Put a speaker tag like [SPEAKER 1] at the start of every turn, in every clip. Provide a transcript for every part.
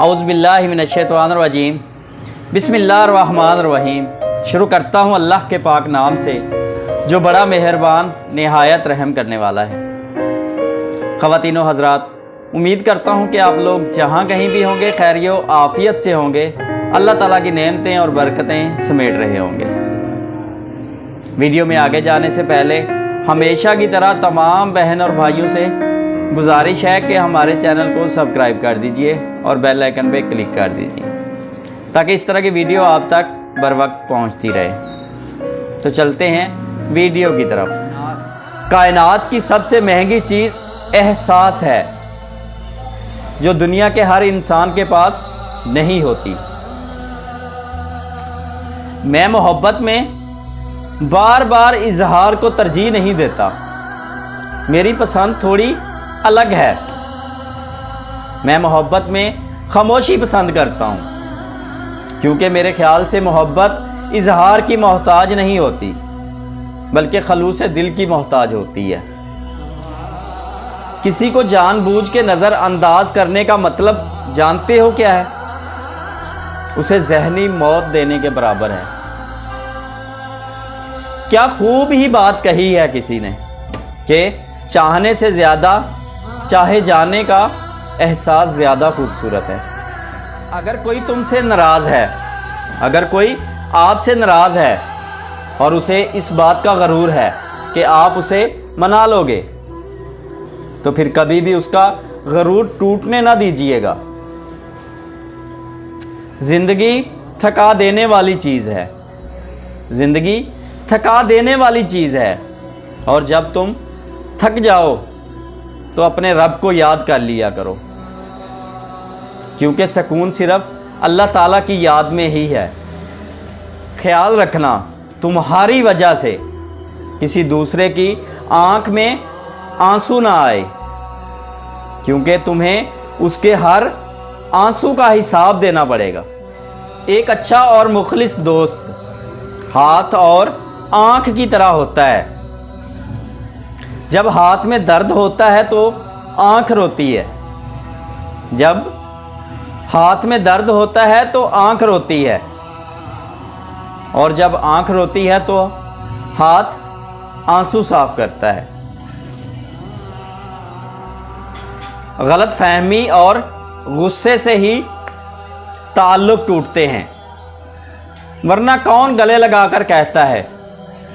[SPEAKER 1] اعوذ باللہ من الشیطان الرجیم بسم اللہ الرحمن الرحیم۔ شروع کرتا ہوں اللہ کے پاک نام سے جو بڑا مہربان نہایت رحم کرنے والا ہے۔ خواتین و حضرات، امید کرتا ہوں کہ آپ لوگ جہاں کہیں بھی ہوں گے خیریت و عافیت سے ہوں گے، اللہ تعالیٰ کی نعمتیں اور برکتیں سمیٹ رہے ہوں گے۔ ویڈیو میں آگے جانے سے پہلے ہمیشہ کی طرح تمام بہن اور بھائیوں سے گزارش ہے کہ ہمارے چینل کو سبسکرائب کر دیجئے اور بیل آئیکن پہ کلک کر دیجئے تاکہ اس طرح کی ویڈیو آپ تک بر وقت پہنچتی رہے۔ تو چلتے ہیں ویڈیو کی طرف۔ کائنات کی سب سے مہنگی چیز احساس ہے جو دنیا کے ہر انسان کے پاس نہیں ہوتی۔ میں محبت میں بار بار اظہار کو ترجیح نہیں دیتا، میری پسند تھوڑی الگ ہے۔ میں محبت میں خاموشی پسند کرتا ہوں کیونکہ میرے خیال سے محبت اظہار کی محتاج نہیں ہوتی بلکہ خلوص دل کی محتاج ہوتی ہے۔ کسی کو جان بوجھ کے نظر انداز کرنے کا مطلب جانتے ہو کیا ہے؟ اسے ذہنی موت دینے کے برابر ہے۔ کیا خوب ہی بات کہی ہے کسی نے کہ چاہنے سے زیادہ چاہے جانے کا احساس زیادہ خوبصورت ہے۔ اگر کوئی تم سے ناراض ہے، اگر کوئی آپ سے ناراض ہے اور اسے اس بات کا غرور ہے کہ آپ اسے منا لو گے تو پھر کبھی بھی اس کا غرور ٹوٹنے نہ دیجیے گا۔ زندگی تھکا دینے والی چیز ہے، زندگی تھکا دینے والی چیز ہے، اور جب تم تھک جاؤ تو اپنے رب کو یاد کر لیا کرو کیونکہ سکون صرف اللہ تعالیٰ کی یاد میں ہی ہے۔ خیال رکھنا تمہاری وجہ سے کسی دوسرے کی آنکھ میں آنسو نہ آئے کیونکہ تمہیں اس کے ہر آنسو کا حساب دینا پڑے گا۔ ایک اچھا اور مخلص دوست ہاتھ اور آنکھ کی طرح ہوتا ہے۔ جب ہاتھ میں درد ہوتا ہے تو آنکھ روتی ہے، جب ہاتھ میں درد ہوتا ہے تو آنکھ روتی ہے، اور جب آنکھ روتی ہے تو ہاتھ آنسو صاف کرتا ہے۔ غلط فہمی اور غصے سے ہی تعلق ٹوٹتے ہیں، ورنہ کون گلے لگا کر کہتا ہے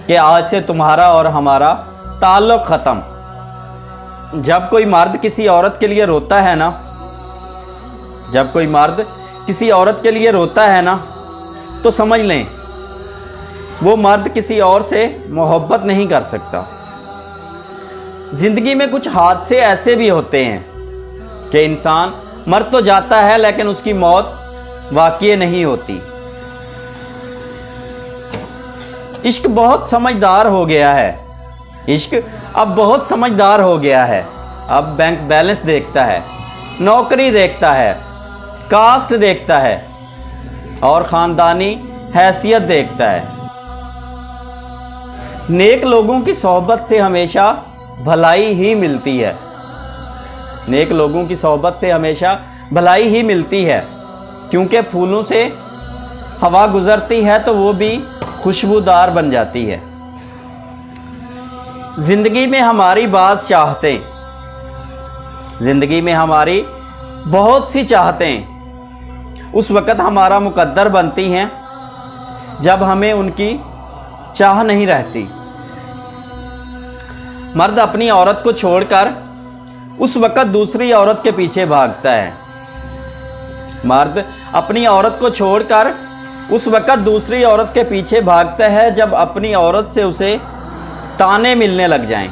[SPEAKER 1] کہ آج سے تمہارا اور ہمارا تعلق ختم۔ جب کوئی مرد کسی عورت کے لیے روتا ہے نا، جب کوئی مرد کسی عورت کے لیے روتا ہے نا تو سمجھ لیں وہ مرد کسی اور سے محبت نہیں کر سکتا۔ زندگی میں کچھ حادثے ایسے بھی ہوتے ہیں کہ انسان مر تو جاتا ہے لیکن اس کی موت واقع نہیں ہوتی۔ عشق بہت سمجھدار ہو گیا ہے، عشق اب بہت سمجھدار ہو گیا ہے۔ اب بینک بیلنس دیکھتا ہے، نوکری دیکھتا ہے، کاسٹ دیکھتا ہے اور خاندانی حیثیت دیکھتا ہے۔ نیک لوگوں کی صحبت سے ہمیشہ بھلائی ہی ملتی ہے، نیک لوگوں کی صحبت سے ہمیشہ بھلائی ہی ملتی ہے کیونکہ پھولوں سے ہوا گزرتی ہے تو وہ بھی خوشبودار بن جاتی ہے۔ زندگی میں ہماری بعض چاہتیں، زندگی میں ہماری بہت سی چاہتیں اس وقت ہمارا مقدر بنتی ہیں جب ہمیں ان کی چاہ نہیں رہتی۔ مرد اپنی عورت کو چھوڑ کر اس وقت دوسری عورت کے پیچھے بھاگتا ہے، مرد اپنی عورت کو چھوڑ کر اس وقت دوسری عورت کے پیچھے بھاگتا ہے جب اپنی عورت سے اسے تانے ملنے لگ جائیں۔